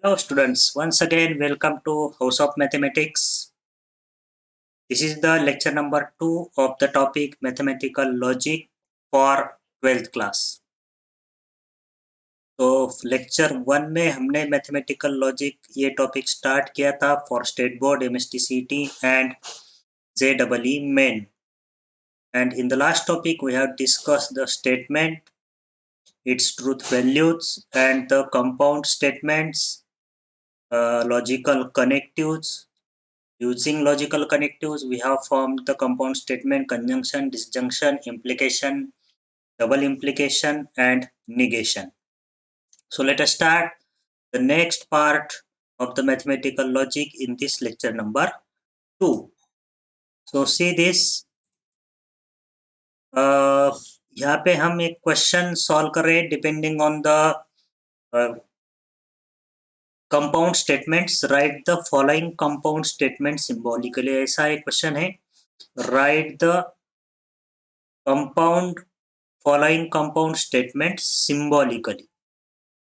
Hello students, once again welcome to House of Mathematics. This is the lecture number 2 of the topic Mathematical Logic for 12th class. तो lecture 1 में हमने mathematical logic ये topic start किया था for state board MSTCT and JEE main. And in the last topic we have discussed the statement, its truth values and the compound statements, logical connectives. Using logical connectives, we have formed the compound statement, conjunction, disjunction, implication, double implication, and negation. So let us start the next part of the mathematical logic in this lecture number 2. So see this. यहाँ पे हम एक question solve कर रहे हैं depending on the compound statements. Right the following compound statement symbolically. ऐसा एक question है, right the compound following compound statements symbolically.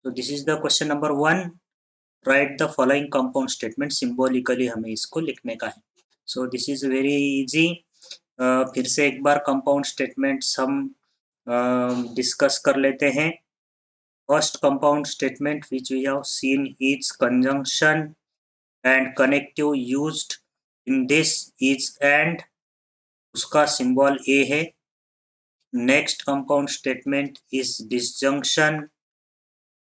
So this is the question number 1. Write the following compound statement symbolically. हमें इसको लिखने का है. So this is very easy. फिर से एक बार compound statements हम डिस्कस कर लेते हैं. First compound statement which we have seen is conjunction and connective used in this is and. उसका symbol A है. Next compound statement is disjunction,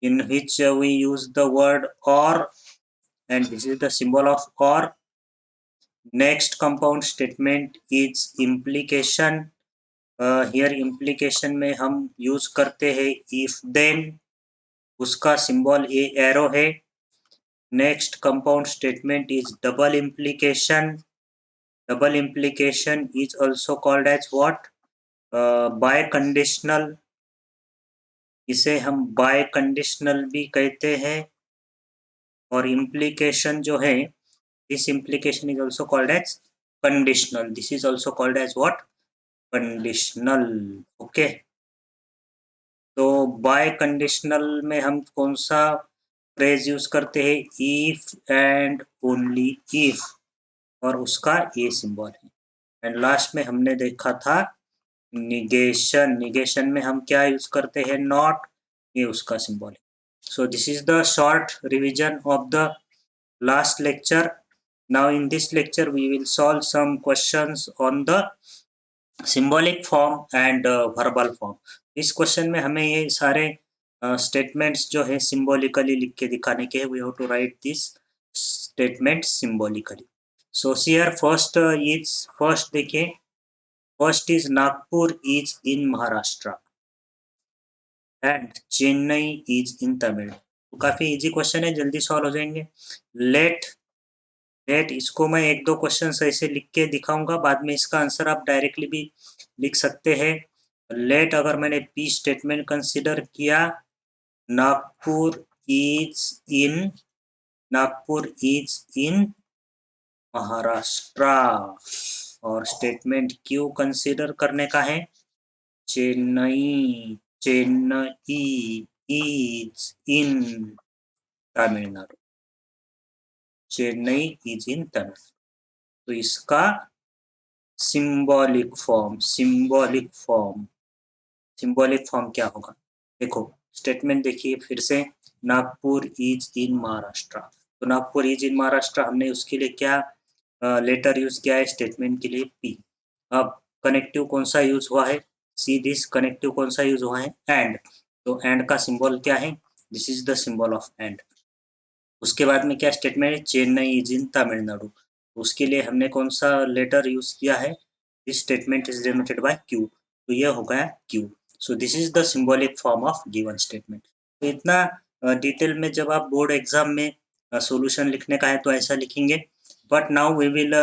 in which we use the word or, and this is the symbol of or. Next compound statement is implication. Here implication में हम use करते हैं if then, उसका symbol A arrow है. Next compound statement is double implication. Double implication is also called as what? Biconditional. इसे हम bye conditional भी कहते हैं. और implication जो है, this implication is also called as conditional. This is also called as what? Conditional. Okay. तो bye conditional में हम कौन सा फ्रेज यूज करते हैं? if and only if, और उसका ये सिंबल है. एंड लास्ट में हमने देखा था निगेशन. निगेशन में हम क्या यूज करते हैं? नॉट. ये उसका सिंबल है. So this is the short revision of the last lecture. Now in this lecture we will solve some questions on the symbolic form and verbal form. इस question में हमें ये सारे स्टेटमेंट्स जो है सिंबॉलिकली लिख के दिखाने के हैं. We have to write this statement symbolically. So here first देखिए, first is Nagpur is in Maharashtra and Chennai is in Tamil. तो काफी इजी क्वेश्चन है, जल्दी सॉल्व हो जाएंगे. लेट इसको मैं एक दो क्वेश्चन ऐसे लिख के दिखाऊंगा, बाद में इसका आंसर आप डायरेक्टली भी लिख सकते हैं. लेट अगर मैंने पी स्टेटमेंट कंसीडर किया, नागपुर इज इन महाराष्ट्र. और स्टेटमेंट क्यू कंसीडर करने का है, Chennai is in Tamil Nadu. Chennai is इन तमिलनाडु. तो इसका सिंबॉलिक फॉर्म क्या होगा? देखो स्टेटमेंट देखिए फिर से, नागपुर इज इन महाराष्ट्र. तो नागपुर इज इन महाराष्ट्र, हमने उसके लिए क्या लेटर यूज किया है? स्टेटमेंट के लिए पी. अब कनेक्टिव कौन सा यूज हुआ है? सी दिस कनेक्टिव कौन सा यूज हुआ है? एंड. तो एंड का सिंबल क्या है? This is the symbol of and. उसके बाद में क्या स्टेटमेंट है? चेन्नई इज इन तमिलनाडु. उसके लिए हमने कौन सा लेटर यूज किया है? This statement is denoted by Q. तो ये हो गया Q. So this is the symbolic form of given statement. तो इतना डिटेल में जब आप बोर्ड एग्जाम में सॉल्यूशन लिखने का है तो ऐसा लिखेंगे. But now we will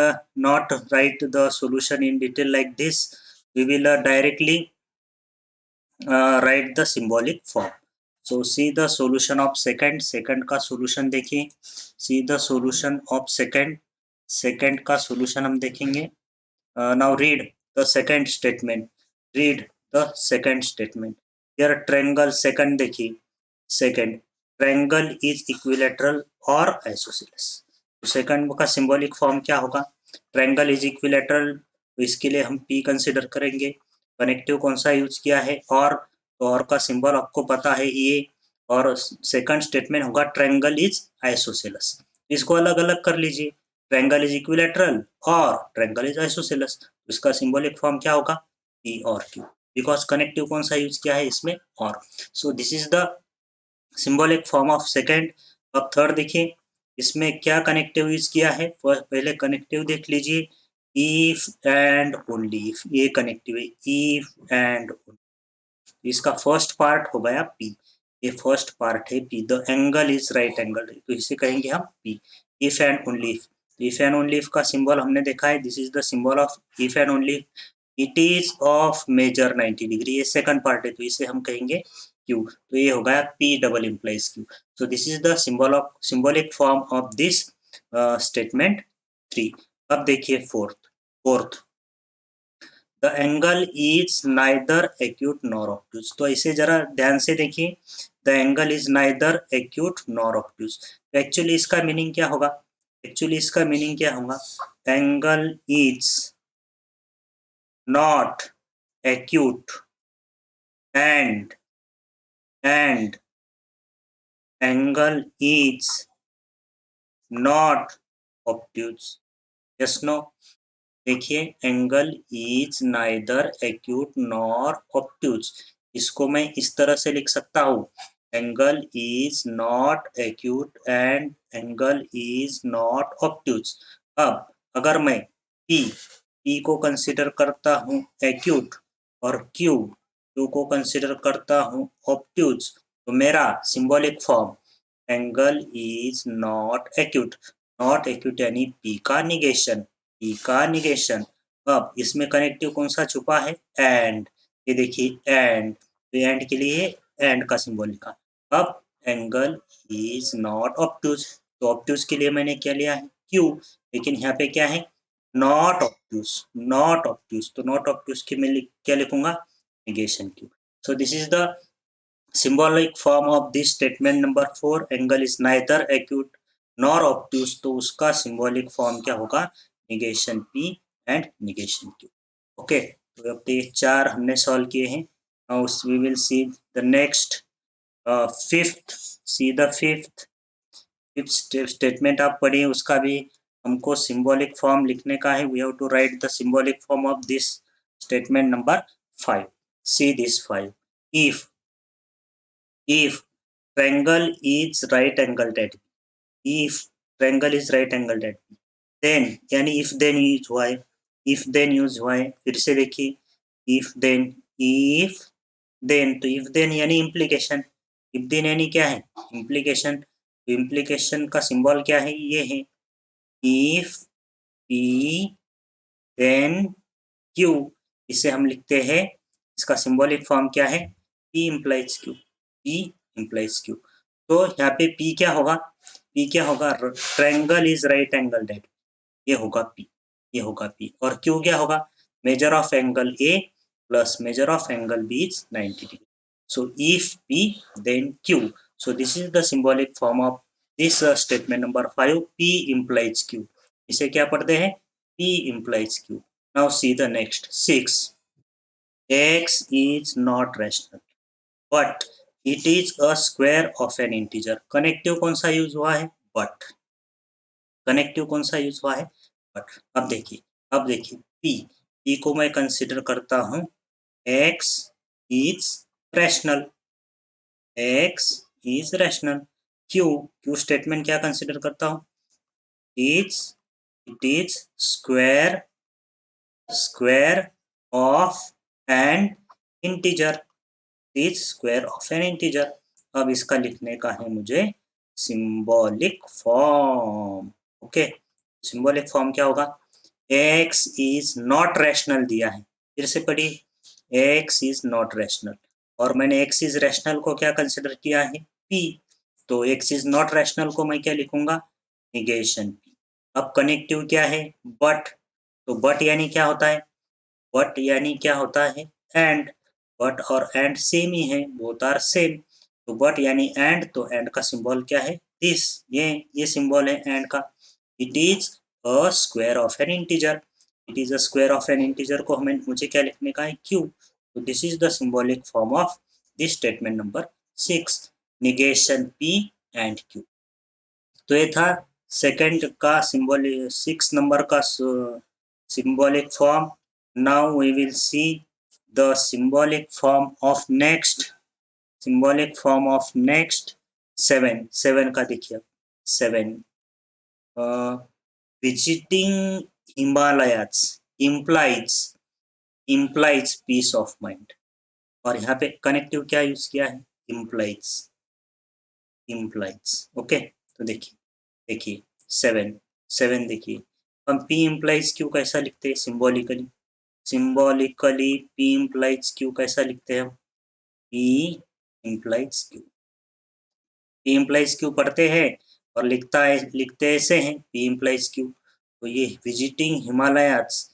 not write the solution in detail like this. We will directly write the symbolic form. So see the solution of second. Second का solution देखिए. See the solution of second. Second का solution हम देखेंगे. Now read the second statement. Read the second statement. Here triangle second देखिए. Second. Triangle is equilateral और isosceles. तो second का symbolic form क्या होगा? ट्रायंगल इज इक्विलेटरल, तो इसके लिए हम P कंसिडर करेंगे। कनेक्टिव कौन सा यूज किया है? और, तो और का सिंबल आपको पता है ये। और सेकंड स्टेटमेंट होगा ट्रायंगल इज आइसोसेलेस। इसको अलग अलग कर लीजिए, ट्रायंगल इज इक्विलेटरल और ट्रायंगल इज आइसोसेलेस। इसका सिंबॉलिक फॉर्म क्या होगा? P और Q, बिकॉज कनेक्टिव कौन सा यूज किया है इसमें? और। सो this is the symbolic form of second. अब थर्ड देखिए, इसमें क्या कनेक्टिव यूज किया है? पहले कनेक्टिव देख लीजिए, इफ एंड ओनली इफ, ये कनेक्टिव है, इफ एंड। इसका फर्स्ट पार्ट हो गया P, ये फर्स्ट पार्ट है P, the angle is right angle, तो इसे कहेंगे हम P। If and only if, if and only if का सिंबल हमने देखा है, this is the symbol of if and only if. It is of measure 90 degree, ये सेकंड पार्ट है, तो इसे हम कहेंगे Q। तो ये हो गया P double implies Q। So this is the symbol of symbolic form of this statement 3। अब देखिए fourth, the angle is neither acute nor obtuse. तो इसे जरा ध्यान से देखिए, the angle is neither acute nor obtuse. Actually इसका meaning क्या होगा? एक्चुअली इसका मीनिंग क्या होगा? Angle is not acute and angle is not obtuse. Yes no? देखिए, angle is neither acute nor obtuse, इसको मैं इस तरह से लिख सकता हूँ, angle is not acute and angle is not obtuse. अब अगर मैं P को कंसिडर करता हूँ एक्यूट और Q को कंसिडर करता हूँ ऑब्ट्यूज, तो मेरा symbolic form angle is not acute, not acute यानी P का निगेशन, P का निगेशन। अब इसमें कनेक्टिव कौन सा छुपा है? एंड, ये देखिए एंड, तो एंड के लिए एंड का सिंबल लिखा। अब एंगल इज नॉट ऑब्ट्यूज, तो ऑब्ट्यूज के लिए मैंने क्या लिया है? Q, लेकिन यहाँ पे क्या है? नॉट ऑब्ट्यूज, नॉट ऑब्ट्यूज, तो नॉट ऑब्ट्यूज के मैं क्या लिखूंगा? Negation Q। So this is the symbolic form of this statement number 4, angle is neither acute nor obtuse, तो उसका सिंबॉलिक फॉर्म क्या होगा? Negation P and negation Q। Okay, तो अब ये 4 हमने सॉल्व किए हैं। Now we will see the next fifth. See the fifth statement आप पढ़िए, उसका भी हमको सिंबॉलिक फॉर्म लिखने का है। We have to write the symbolic form of this statement number 5। See this 5, if triangle is right angled at B, if triangle is right angled at B, then यानी if then use y, if then use y। फिर से देखिए, if then तो if then यानी implication, if then यानी क्या है? implication। तो implication का सिंबल क्या है? ये है if P then Q, इसे हम लिखते हैं, इसका सिंबॉलिक फॉर्म क्या है? P implies Q, P implies Q। तो यहाँ पे P क्या होगा? P क्या होगा? Triangle is right angle at, ये होगा P, ये होगा P। और Q क्या होगा? Measure of angle A plus measure of angle B is 90 degree. So if P then Q, so this is the symbolic form of this statement number 5, P implies Q। इसे क्या पढ़ते हैं? P implies Q। Now see the next 6, x is not rational but it is a square of an integer। Connective कौन सा use हुआ है? But. Connective कौन सा यूज हुआ है? बट। अब देखिए P को मैं कंसिडर करता हूँ x is rational, x is rational। Q statement क्या कंसिडर करता हूँ? it is square of an integer, is square of N integer. अब इसका लिखने का है मुझे symbolic form. Okay, symbolic form क्या होगा? x इज नॉट रैशनल दिया है, फिर से पढ़िए, x इज नॉट रैशनल, और मैंने x इज रैशनल को क्या कंसिडर किया है? P। तो x इज नॉट रैशनल को मैं क्या लिखूंगा? Negation P। अब कनेक्टिव क्या है? बट। तो बट यानी क्या होता है? बट यानी क्या होता है? एंड। बट और एंड सेम ही है, बोथ आर सेम। तो बट यानी एंड, तो एंड का सिंबल क्या है, दिस, ये सिंबल है एंड का। It is a square of N integer, it is a square of N integer को हमें मुझे क्या लिखने का है, क्यू। तो this is the symbolic form of this statement number 6, negation P and Q. तो ये था सेकंड का सिंबल, 6 नंबर का symbolic form. Now we will see the symbolic form of next, symbolic form of next 7 का देखिए 7, visiting Himalayas implies peace of mind। और यहाँ पे कनेक्टिव क्या यूज किया है, implies। ओके, तो देखिए 7 देखिए, हम P implies Q कैसा लिखते हैं सिंबॉलिकली P implies Q कैसा लिखते हैं हम, P implies Q, P implies Q पढ़ते हैं और लिखते ऐसे हैं P implies Q। तो ये विजिटिंग हिमालयाज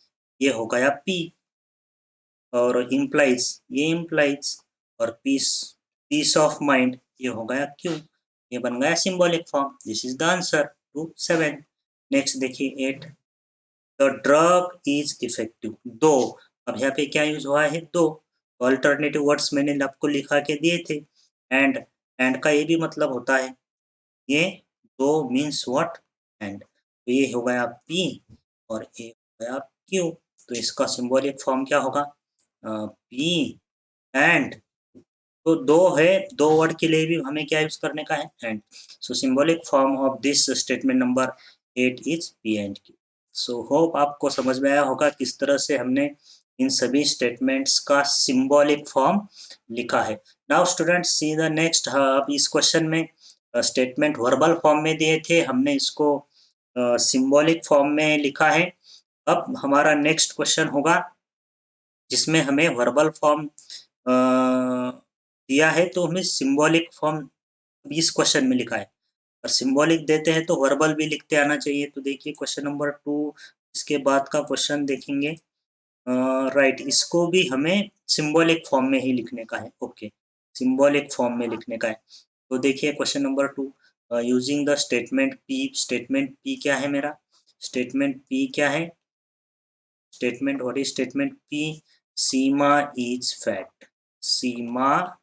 ये हो गया P, और ये implies, और पीस ऑफ माइंड ये हो गया Q। ये बन गया symbolic form. This is the answer to 7। Next देखिए 8, द ड्रग इज इफेक्टिव दो। अब यहाँ पे क्या यूज हुआ है, दो। ऑल्टरनेटिव वर्ड्स मैंने आपको लिखा के दिए थे। एंड का ये भी मतलब होता है, ये दो मीन्स व्हाट, एंड। तो ये हो गया P और ये हो गया Q। तो इसका सिंबॉलिक फॉर्म क्या होगा, P एंड। तो दो है, दो वर्ड के लिए भी हमें क्या यूज करने का है, and. So symbolic form of this statement number 8 is P and Q। So hope आपको समझ में आया होगा किस तरह से हमने इन सभी स्टेटमेंट्स का सिंबॉलिक फॉर्म लिखा है। Now students C the next. अब इस क्वेश्चन में स्टेटमेंट वर्बल फॉर्म में दिए थे, हमने इसको सिंबॉलिक फॉर्म में लिखा है। अब हमारा नेक्स्ट क्वेश्चन होगा जिसमें हमें वर्बल फॉर्म दिया है, तो हमें सिंबॉलिक फॉर्म इस क्वेश्चन में लिखा है, और सिंबॉलिक देते हैं तो वर्बल भी लिखते आना चाहिए। तो देखिए क्वेश्चन नंबर 2, इसके बाद का क्वेश्चन देखेंगे। राइट, इसको भी हमें सिंबॉलिक फॉर्म में ही लिखने का है। ओके, सिंबॉलिक फॉर्म में लिखने का है। तो देखिए question number 2, using the statement P. Statement P क्या है मेरा, स्टेटमेंट पी क्या है, statement what is statement P, Seema is fat, Seema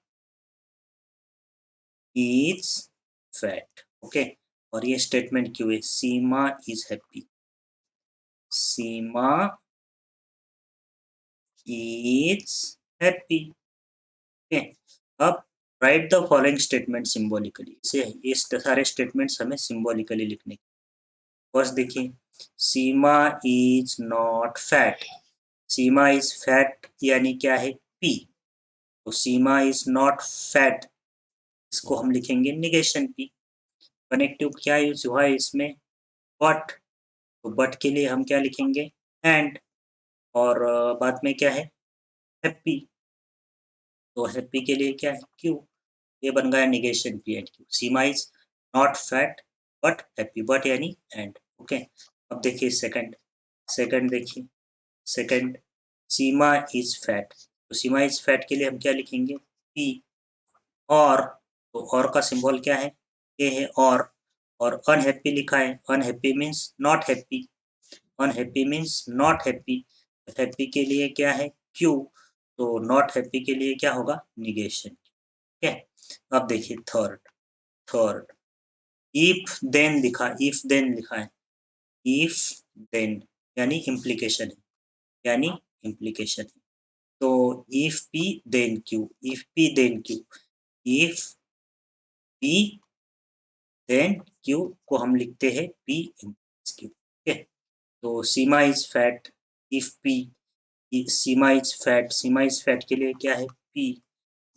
is fat. Okay, और ये स्टेटमेंट क्यों है, Seema is happy, Seema is happy. Okay, अब write the following statement symbolically. इसे ये सारे स्टेटमेंट्स हमें सिंबॉलिकली लिखने। फर्स्ट देखिए, Seema is not fat, Seema is fat यानी क्या है, पी। तो सीमा इज नॉट फैट, इसको हम लिखेंगे निगेशन पी। कनेक्टिव क्या यूज हुआ है इसमें, बट। तो बट के लिए हम क्या लिखेंगे, एंड। और बाद में क्या है, हैप्पी। तो हैप्पी के लिए क्या है, क्यू। ये बन गया negation P and Q. Seema is not fat but happy, but यानी एंड। ओके, अब देखिए सेकंड, देखिए सेकंड, सीमा इज फैट। तो सीमा इज फैट के लिए हम क्या लिखेंगे, पी। और, तो और का सिंबल क्या है, ये है और अनहैप्पी लिखा है, unhappy means not happy, unhappy means not happy. Happy के लिए क्या है, क्यू। तो नॉट हैप्पी के लिए क्या होगा, निगेशन। ठीक है, अब देखिए थर्ड, इफ देन लिखा है, इफ देन यानी इम्प्लीकेशन है, यानी इम्प्लीकेशन है। तो if P then Q, if P then Q, if P then Q को हम लिखते हैं पी इम्प्लीज क्यू। ठीक है, तो Seema is fat, if P, Seema is fat, Seema is fat के लिए क्या है, P.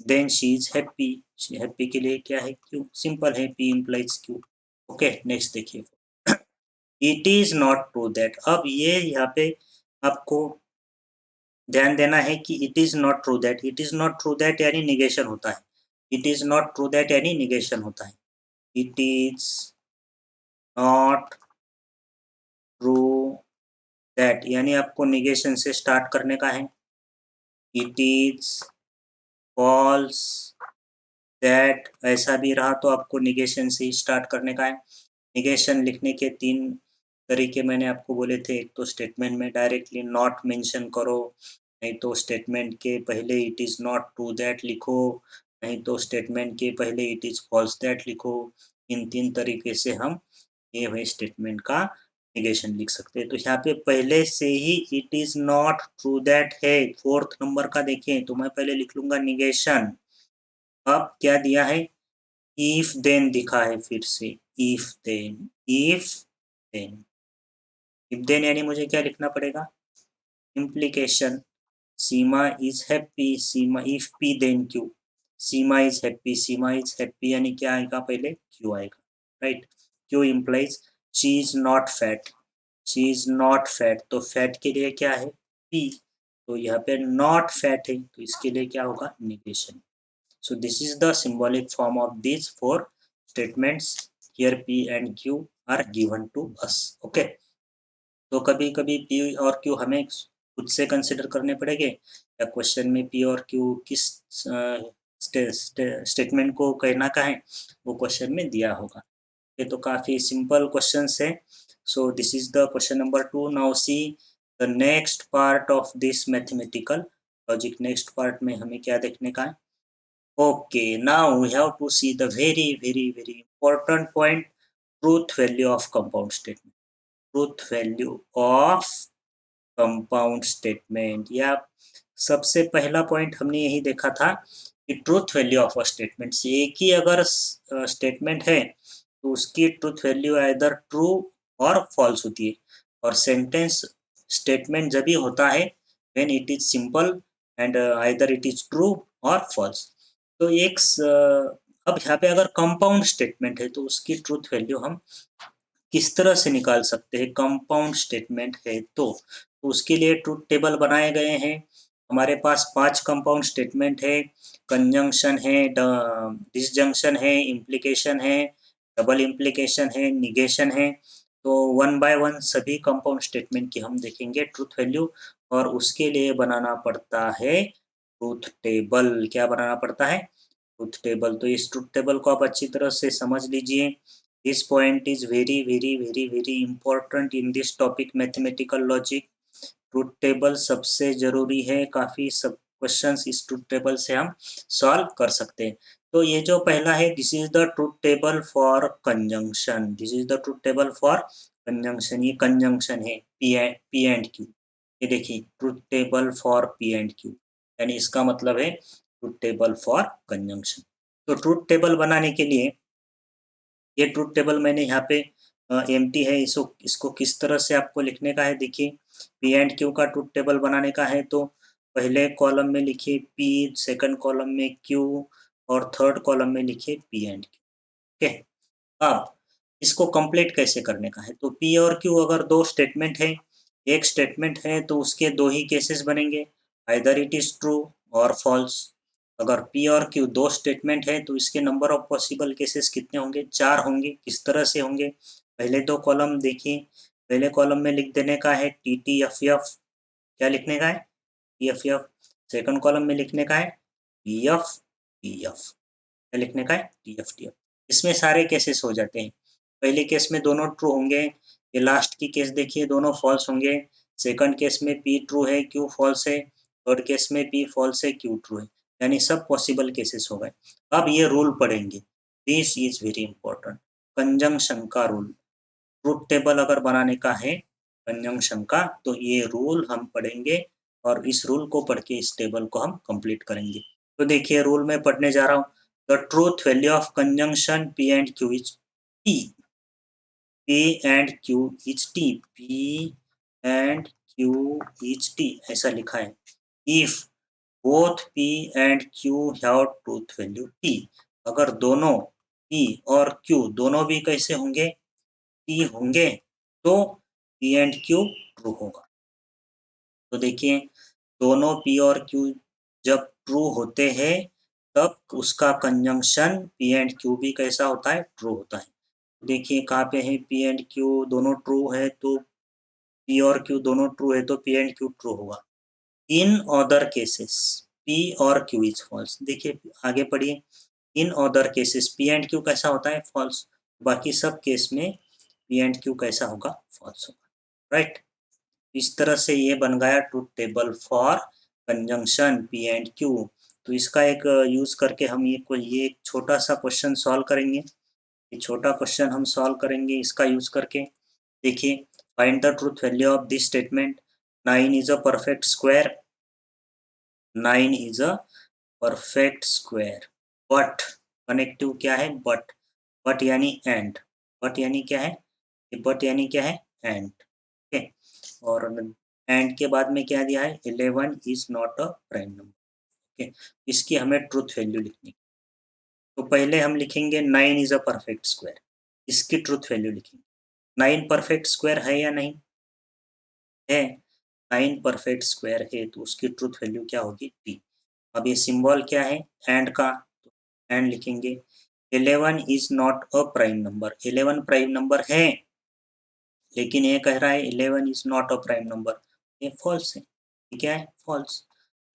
Then she is happy, happy के लिए क्या है, क्यू। सिंपल है, P implies Q. Okay, next देखिए, it is not true that. अब ये यहाँ पे आपको ध्यान देना है कि it is not true that, it is not true that यानी निगेशन होता है, it is not true that यानी निगेशन होता है। It is not true that यानी आपको निगेशन से स्टार्ट करने का है। इट इज फॉल्स दैट ऐसा भी रहा तो आपको निगेशन से ही स्टार्ट करने का है। निगेशन लिखने के 3 तरीके मैंने आपको बोले थे। एक तो स्टेटमेंट में डायरेक्टली नॉट मेंशन करो, नहीं तो स्टेटमेंट के पहले it is not true that लिखो, नहीं तो स्टेटमेंट के पहले इट इज़ फॉल्स दैट लिखो। इन 3 तरीके से हम ये हुए स्टेटमेंट का निगेशन लिख सकते हैं। तो यहाँ पे पहले से ही it is not true that है, 4th नंबर का देखें तो मैं पहले लिख लूँगा निगेशन। अब क्या दिया है? इफ देन दिखा है फिर से, if then, if then. If then यानी मुझे क्या लिखना पड़ेगा? Implication. Seema is happy, Seema if P then Q. Seema is happy, Seema is happy यानी क्या आएगा? पहले क्यू आएगा, right. Q implies she is not fat, she is not fat, तो फैट के लिए क्या है? पी। तो यहाँ पे नॉट फैट है तो इसके लिए क्या होगा? Negation. So this is the symbolic form of these 4 statements. Here P and Q are given to us. Okay. तो कभी कभी P और Q हमें खुद से कंसिडर करने पड़ेंगे या क्वेश्चन में P और Q किस स्टेटमेंट को कहना का है वो क्वेश्चन में दिया होगा। ये तो काफ़ी सिंपल क्वेश्चंस है। सो this is the question number 2। Now see the next part of this mathematical logic. Next part में हमें क्या देखने का है? Okay, now we have to see the very important point, truth value of compound statement. Truth value of compound statement या सबसे पहला point हमने यही देखा था कि truth value of a statement. एक ही अगर स्टेटमेंट है तो उसकी ट्रूथ वैल्यू आइदर ट्रू और फॉल्स होती है। और सेंटेंस स्टेटमेंट जब भी होता है when it is simple and either it is true और फॉल्स। तो अब यहाँ पे अगर कंपाउंड स्टेटमेंट है तो उसकी ट्रूथ वैल्यू हम किस तरह से निकाल सकते हैं? कंपाउंड स्टेटमेंट है तो उसके लिए ट्रूथ टेबल बनाए गए हैं। हमारे पास 5 कंपाउंड स्टेटमेंट है, कंजंक्शन है, डिसजंक्शन है, इम्प्लीकेशन है, डबल इम्प्लीकेशन है, निगेशन है। तो वन बाय वन सभी कंपाउंड स्टेटमेंट की हम देखेंगे ट्रूथ वैल्यू, और उसके लिए बनाना पड़ता है ट्रूथ टेबल। क्या बनाना पड़ता है? Truth table. तो इस ट्रूथ टेबल को आप अच्छी तरह से समझ लीजिए। This point is very important in this topic mathematical logic. Truth table सबसे जरूरी है। काफी सब क्वेश्चंस इस ट्रूथ टेबल से हम सॉल्व कर सकते हैं। तो ये जो पहला है, this is the truth table for conjunction. This is the truth table for conjunction. ये कंजंक्शन है पी एंड क्यू। ये देखिए truth table for P and Q, यानी इसका मतलब है ट्रूथ टेबल फॉर कंजंक्शन। तो ट्रूथ टेबल बनाने के लिए ये ट्रूथ टेबल मैंने यहाँ पे एम्प्टी है, इसको किस तरह से आपको लिखने का है? देखिए पी एंड क्यू का ट्रूथ टेबल बनाने का है तो पहले कॉलम में लिखिए पी, सेकंड कॉलम में क्यू और थर्ड कॉलम में लिखिए पी एंड क्यू। ओके। अब इसको कंप्लीट कैसे करने का है? तो पी और क्यू अगर 2 स्टेटमेंट है, एक स्टेटमेंट है तो उसके 2 ही केसेस बनेंगे, आइदर इट इज ट्रू और फॉल्स। अगर पी और क्यू 2 स्टेटमेंट है तो इसके नंबर ऑफ पॉसिबल केसेस कितने होंगे? 4 होंगे। किस तरह से होंगे? पहले 2 कॉलम देखिए। पहले कॉलम में लिख देने का है टी टी एफ एफ। क्या लिखने का है? T F F. Second column में लिखने का है टी एफ टी एफ। क्या लिखने का है? T F T F. इसमें सारे केसेस हो जाते हैं। पहले केस में दोनों ट्रू होंगे, ये लास्ट की केस देखिए दोनों फॉल्स होंगे। सेकंड केस में पी ट्रू है क्यू फॉल्स है, थर्ड केस में पी फॉल्स है क्यू ट्रू है, यानी सब पॉसिबल केसेस हो गए। अब ये रूल पढ़ेंगे, this is very important, conjunction का रूल। ट्रूथ टेबल अगर बनाने का है कंजंक्शन का तो ये रूल हम पढ़ेंगे और इस रूल को पढ़ के इस टेबल को हम कंप्लीट करेंगे। तो देखिए रूल में पढ़ने जा रहा हूँ। The truth value of conjunction P and Q is T. P and Q is T, P and Q is T, ऐसा लिखा है। If both P and Q have truth value T, अगर दोनों P और Q दोनों भी कैसे होंगे? T होंगे, तो P and Q ट्रू होगा। तो देखिए दोनों P और Q जब ट्रू होते हैं तब उसका कंजंक्शन P एंड Q भी कैसा होता है? ट्रू होता है। देखिए कहाँ पे है P एंड Q दोनों ट्रू है तो P और Q दोनों ट्रू है तो P एंड Q ट्रू होगा। इन अदर केसेस P और Q इज फॉल्स। देखिए आगे पढ़िए। इन other cases P and Q कैसा होता है, फॉल्स। बाकी सब केस में पी एंड क्यू कैसा होगा, फॉल्स होगा, राइट। इस तरह से ये बन गया truth table for conjunction P and Q. तो इसका एक यूज करके हम ये एक छोटा सा क्वेश्चन सॉल्व करेंगे। ये छोटा क्वेश्चन हम सॉल्व करेंगे इसका यूज करके। देखिए, find the truth value of this statement, 9 is a perfect square, 9 is a perfect square, but connective क्या है, बट यानी एंड, बट यानी क्या है, ये बट यानी क्या है, एंड, ओके। और एंड के बाद में क्या दिया है, 11 is not a prime number, okay. इसकी हमें ट्रुथ वैल्यू लिखनी। तो पहले हम लिखेंगे 9 इज अ परफेक्ट स्क्वायर, इसकी ट्रुथ वैल्यू लिखेंगे। 9 परफेक्ट स्क्वायर है या नहीं है, 9 परफेक्ट स्क्वायर है तो उसकी ट्रुथ वैल्यू क्या होगी, टी। अब ये सिंबल क्या है, एंड का, एंड लिखेंगे। 11 is not a prime number, 11 prime number है, लेकिन ये कह रहा है 11 is not a prime number, ये फॉल्स है, ठीक है, फॉल्स।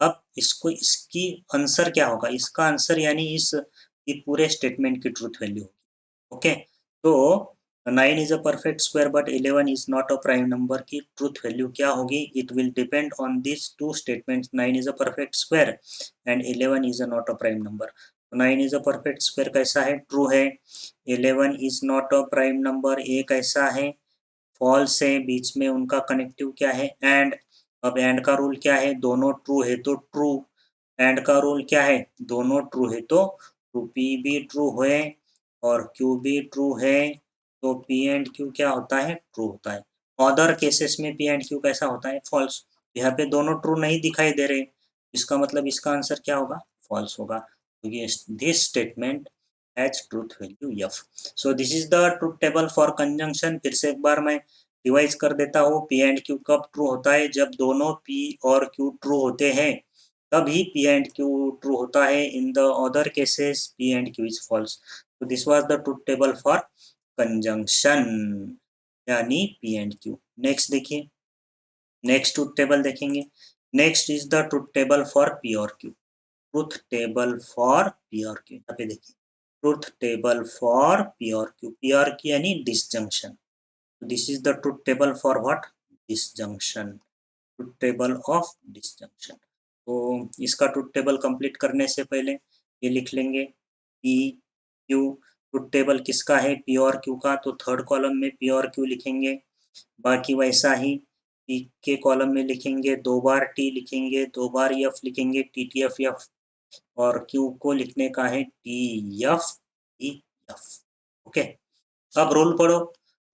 अब इसको, इसकी आंसर क्या होगा, इसका आंसर यानी इस ये पूरे स्टेटमेंट की ट्रुथ वैल्यू होगी, ओके। तो 9 is a perfect square but 11 is not a prime number की ट्रुथ वैल्यू क्या होगी, it will depend on this two statements, 9 is a perfect square and 11 is a not a prime number. 9 is a perfect square कैसा है, true है। 11 is not a prime number, ये कैसा है, false है। बीच में उनका कनेक्टिव क्या है, एंड। अब एंड का रूल क्या है, दोनों ट्रू है तो ट्रू, एंड का रूल क्या है, दोनों ट्रू है तो ट्रू, पी भी ट्रू है और क्यू भी ट्रू है, तो पी एंड क्यू क्या होता है, ट्रू होता है। अदर केसेस में पी एंड क्यू कैसा होता है, फॉल्स। यहाँ पे दोनों ट्रू नहीं दिखाई दे रहे, इसका मतलब इसका आंसर क्या होगा, फॉल्स होगा। तो ये this statement has truth value F. So this is the truth table for conjunction. फिर से एक बार मैं रिवाइज कर देता हूँ, पी एंड क्यू कब ट्रू होता है, जब दोनों पी और क्यू ट्रू होते हैं, तभी पी एंड क्यू ट्रू होता है। In the other cases P and Q is false. तो this was the truth table for conjunction यानी पी एंड क्यू। नेक्स्ट देखिए, नेक्स्ट ट्रूथ टेबल देखेंगे। Next is the truth table for P और Q, truth table for P और Q. यहाँ पे देखिए, truth table for P और Q, P और क्यू यानी disjunction. This is the truth table for what, disjunction, truth table of disjunction. तो इसका ट्रूथ टेबल कंप्लीट करने से पहले ये लिख लेंगे, पी क्यू। ट्रूथ टेबल किसका है, पी और क्यू का, तो थर्ड कॉलम में पी और क्यू लिखेंगे। बाकी वैसा ही पी के कॉलम में लिखेंगे, 2 बार टी लिखेंगे, 2 बार एफ लिखेंगे, टी टी एफ एफ। और क्यू को लिखने का है T F E F, okay. अब रूल पढ़ो,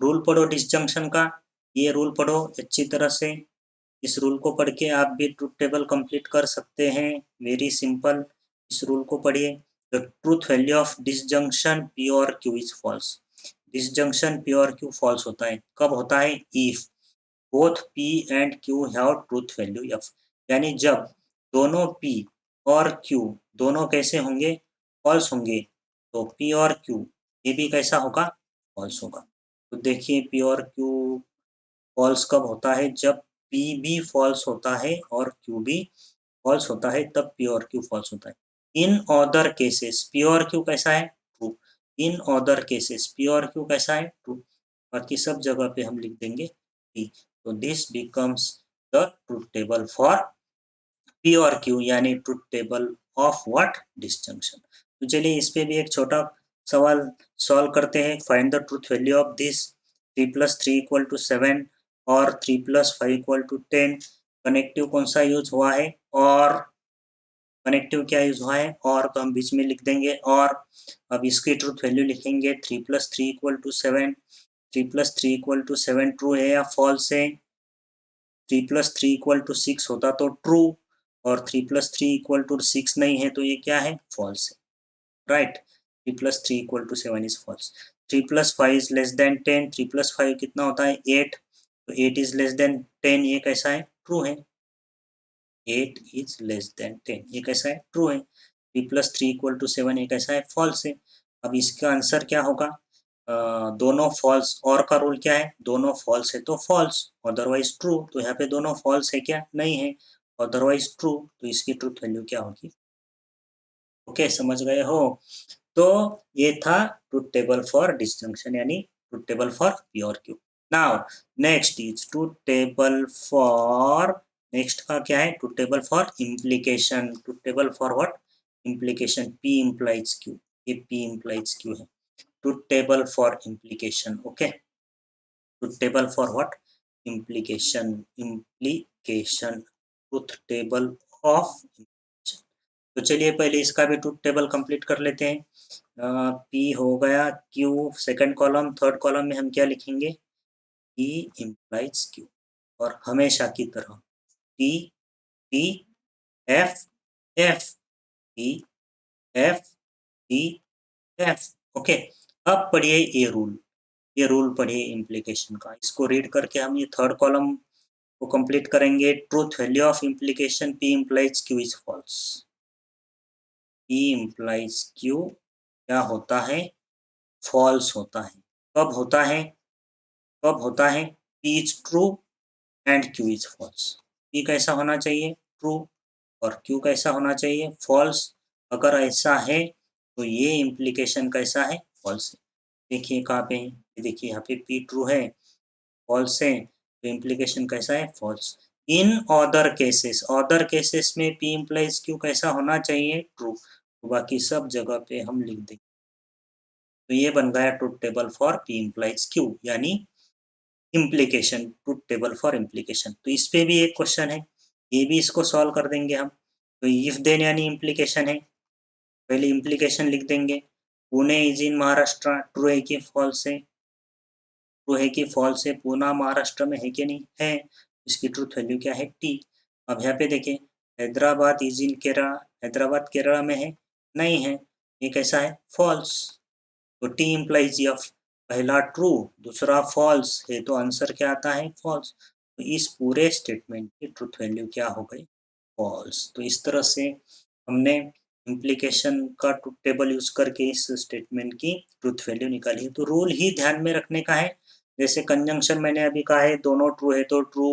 रूल पढ़ो डिसजंक्शन का, ये रूल पढ़ो अच्छी तरह से। इस रूल को पढ़ के आप भी ट्रूथ टेबल कंप्लीट कर सकते हैं, वेरी सिंपल। इस रूल को पढ़िए, the truth value of disjunction P और Q is false. Disjunction P और क्यू फॉल्स होता है, कब होता है, if both P and Q have truth value F, यानी जब दोनों पी और क्यू दोनों कैसे होंगे, फॉल्स होंगे, तो पी और क्यू ये भी कैसा होगा, फॉल्स होगा। तो देखिए, पी और क्यू फॉल्स कब होता है, जब पी भी फॉल्स होता है और क्यू भी फॉल्स होता है, तब पी और क्यू फॉल्स होता है। इन अदर केसेस पी और क्यू कैसा है, ट्रू। इन अदर केसेस पी और क्यू कैसा है, ट्रू। बाकी सब जगह पे हम लिख देंगे टी। तो this becomes the truth table for P और क्यू, यानी truth table of what, disjunction. तो चलिए इस पे भी एक छोटा सवाल सॉल्व करते हैं। Find the truth value of this, 3 + 3 = 7 और 3 + 5 = 10। कनेक्टिव कौन सा यूज हुआ है, और कनेक्टिव क्या यूज हुआ है, और तो हम बीच में लिख देंगे और। अब इसकी ट्रूथ वैल्यू लिखेंगे, 3 + 3 = 7, 3 + 3 = 7 ट्रू है या फॉल्स है। 3 + 3 = 6 होता तो ट्रू, और 3 + 3 = 6 नहीं है तो ये क्या है, फॉल्स है, right. 3 + 3 = 7 is false. 3 + 5 is less than 10, 3 + 5 कितना होता है, 8, तो 8 इज लेस देन 10, ये कैसा है, ट्रू है। 8 इज लेस देन 10, ये कैसा है, ट्रू है। 3 + 3 = 7, ये कैसा है, फॉल्स है। अब इसका आंसर क्या होगा, दोनों फॉल्स, और का रूल क्या है, दोनों फॉल्स है तो फॉल्स, अदरवाइज ट्रू। तो यहाँ पे दोनों फॉल्स है क्या, नहीं है, अदरवाइज ट्रू, तो इसकी ट्रूथ वैल्यू क्या होगी, ओके, समझ गए हो? तो ये था ट्रुथ टेबल फॉर डिसजंक्शन यानी ट्रुथ टेबल फॉर पी और Q. Now next is truth table for, next का क्या है? Truth table for implication. Truth table for what? Implication. P implies Q, ये पी इम्प्लाइज क्यू है। Truth table for implication. Okay, truth table for what? Implication. Implication, truth table of. तो चलिए पहले इसका भी ट्रुथ टेबल कंप्लीट कर लेते हैं। पी हो गया, Q second column, third column में हम क्या लिखेंगे? P implies Q. और हमेशा की तरह T, T, F, F, T, F, T, F. Okay, अब पढ़िए ये रूल, ये रूल पढ़िए इम्प्लीकेशन का। इसको रीड करके हम ये थर्ड कॉलम को कंप्लीट करेंगे। Truth value of implication P implies Q is false. P implies Q क्या होता है? फॉल्स होता है। कब होता है? कब होता है? P is true and Q is false. P कैसा होना चाहिए? ट्रू। और क्यू कैसा होना चाहिए? फॉल्स। अगर ऐसा है तो ये इम्प्लीकेशन कैसा है? फॉल्स है। देखिए कहाँ पे है, ये देखिए यहाँ पे पी ट्रू है, फॉल्स है, तो इम्प्लीकेशन कैसा है? False. In other cases, other cases में पी इम्प्लाइज क्यू कैसा होना चाहिए? ट्रू। तो बाकी सब जगह पे हम लिख देंगे। तो ये बन गया truth table for P implies Q यानी implication, truth table for implication. तो इस पे भी एक क्वेश्चन है, ये भी इसको सॉल्व कर देंगे हम। तो इफ देन यानी इम्प्लीकेशन है, पहले इम्प्लीकेशन लिख देंगे। Pune is in Maharashtra, true है कि फॉल्स है? ट्रू है कि फॉल्स है? पूना महाराष्ट्र में है कि नहीं है? इसकी ट्रूथ वैल्यू क्या है? टी। अब यहाँ पे देखें, हैदराबाद इज इन केरला, हैदराबाद केरला में है? नहीं है, ये कैसा है? फॉल्स। तो टी इम्प्लाइज एफ, पहला ट्रू दूसरा फॉल्स है, तो आंसर क्या आता है? फॉल्स। तो इस पूरे स्टेटमेंट की ट्रूथ वैल्यू क्या हो गई? फॉल्स। तो इस तरह से हमने इम्प्लीकेशन का ट्रुथ टेबल यूज करके इस स्टेटमेंट की ट्रुथ वैल्यू निकाली है। तो रूल ही ध्यान में रखने का है। जैसे कंजंक्शन मैंने अभी कहा है, दोनों ट्रू है तो ट्रू,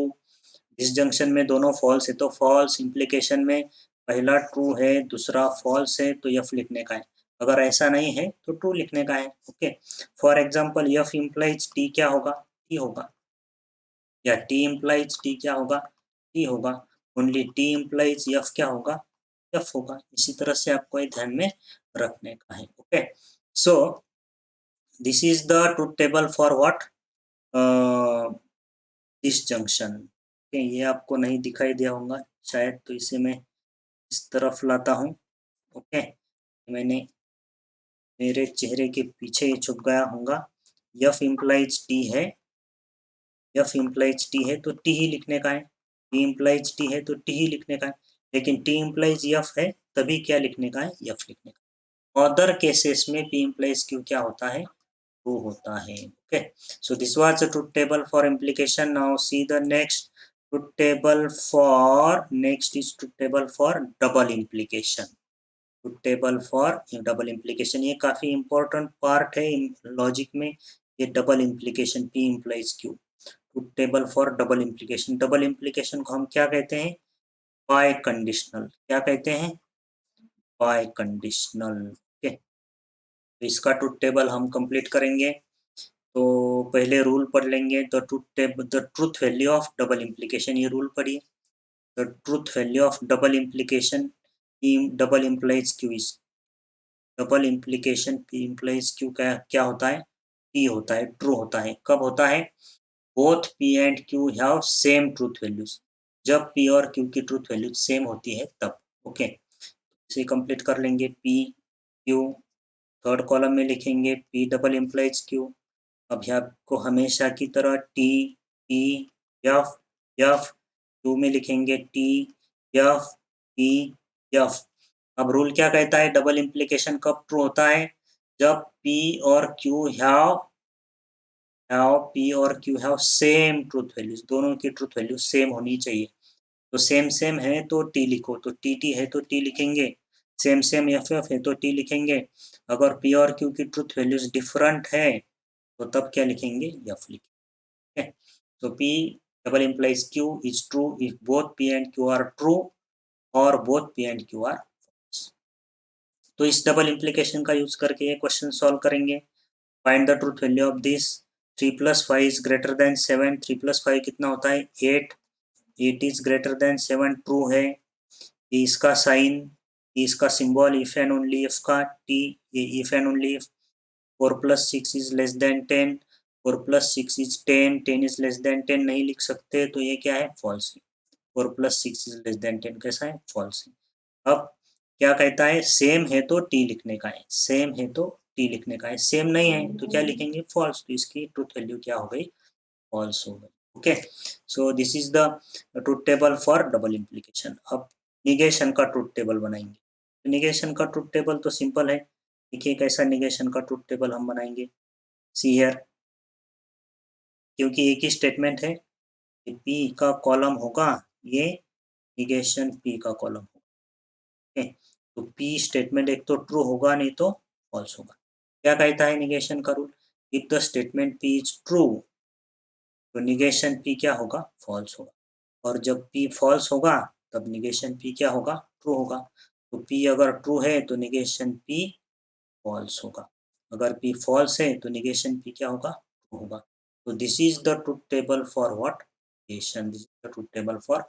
डिसजंक्शन में दोनों फॉल्स है तो फॉल्स, इम्प्लीकेशन में पहला ट्रू है दूसरा फॉल्स है तो यफ लिखने का है। अगर ऐसा नहीं है तो ट्रू लिखने का है। Okay, for example F implies T क्या होगा? टी होगा। या टी इम्प्लाइज टी क्या होगा? टी होगा। ओनली टी इम्प्लाइज यफ क्या होगा? यफ होगा। इसी तरह से आपको ये ध्यान में रखने का है। Okay, so this is the truth table for what? This junction. ये आपको नहीं दिखाई दिया होगा शायद, तो इसे मैं इस तरफ लाता हूँ। ओके, मैंने मेरे चेहरे के पीछे ही छुप गया होगा। यफ इम्प्लाइज टी है, एफ इम्प्लाइज टी है तो टी ही लिखने का है, टी इम्प्लाइज टी है तो टी ही लिखने का है। लेकिन टी इम्प्लाइज एफ है तभी क्या लिखने का है? एफ लिखने का। अदर केसेस में पी इम्प्लाइज क्यू क्या होता है? ट्रू होता है। Okay, so this was the truth table for implication. Now see the next truth table for, next is truth table for double implication. Truth table for double implication, ये काफी important part है logic में। ये double implication P implies Q, truth table for double implication. Double implication को हम क्या कहते हैं? Bye conditional. क्या कहते हैं? Bye conditional. ओके, तो इसका ट्रुथ टेबल हम कंप्लीट करेंगे। तो पहले रूल पढ़ लेंगे। The truth table, the truth value of double implication, ये रूल पढ़िए। The truth value of double implication double implies Q is, double implication P implies Q क्या क्या होता है? टी होता है, ट्रू होता है। कब होता है? Both P and Q have same truth values, जब पी और क्यू की ट्रूथ वैल्यूज सेम होती है तब। ओके, इसे कंप्लीट कर लेंगे। पी क्यू, थर्ड कॉलम में लिखेंगे पी डबल इम्प्लाइज क्यू। अब यहाँ को हमेशा की तरह T, T, F, F, Q में लिखेंगे टी, एफ, टी, एफ। अब रूल क्या कहता है? डबल इम्प्लीकेशन कब ट्रू होता है? जब पी और Q have same truth values, दोनों की ट्रूथ वैल्यू सेम होनी चाहिए। तो सेम सेम है तो टी लिखो, तो टी टी है तो टी लिखेंगे। सेम सेम एफ एफ है तो टी लिखेंगे। अगर पी और क्यू की ट्रूथ वैल्यूज डिफरेंट है तो तब क्या लिखेंगे? एफ लिखेंगे। तो P double implies Q is true if both P and Q are true और both P and Q are false. तो इस डबल इम्प्लीकेशन का यूज करके ये क्वेश्चन सॉल्व करेंगे। Find the truth value of this 3 + 5 is greater than 7। 3 + 5 कितना होता है 8। 8 इज ग्रेटर देन 7 ट्रू है। ये इसका साइन, इसका symbol if and only if का टी, ये if and only if. 4 + 6 is less than 10। 4 + 6 is 10। 10 is less than 10 नहीं लिख सकते, तो ये क्या है फॉल्स है। 4 + 6 इज लेस देन 10 कैसा है फॉल्स है। अब क्या कहता है सेम है तो टी लिखने का है, सेम है तो टी लिखने का है, सेम नहीं है तो क्या लिखेंगे फॉल्स। तो इसकी ट्रूथ वैल्यू क्या हो गई फॉल्स हो गई। Okay, so this is the truth table for double implication. अब निगेशन का ट्रूथ टेबल बनाएंगे। निगेशन का ट्रूथ टेबल तो सिंपल है। देखिए कैसा निगेशन का ट्रूथ टेबल हम बनाएंगे। सी हियर, क्योंकि एक ही स्टेटमेंट है, पी का कॉलम होगा ये निगेशन पी का कॉलम होगा। ओके, तो पी स्टेटमेंट एक तो ट्रू होगा नहीं तो फॉल्स होगा। क्या कहता है निगेशन का rule, if the statement P is true तो निगेशन पी क्या होगा फॉल्स होगा, और जब पी फॉल्स होगा तब निगेशन पी क्या होगा ट्रू होगा। तो पी अगर ट्रू है तो निगेशन पी फॉल्स होगा, अगर पी फॉल्स है तो निगेशन पी क्या होगा ट्रू होगा। तो this is the truth table for what negation, this is the truth table for.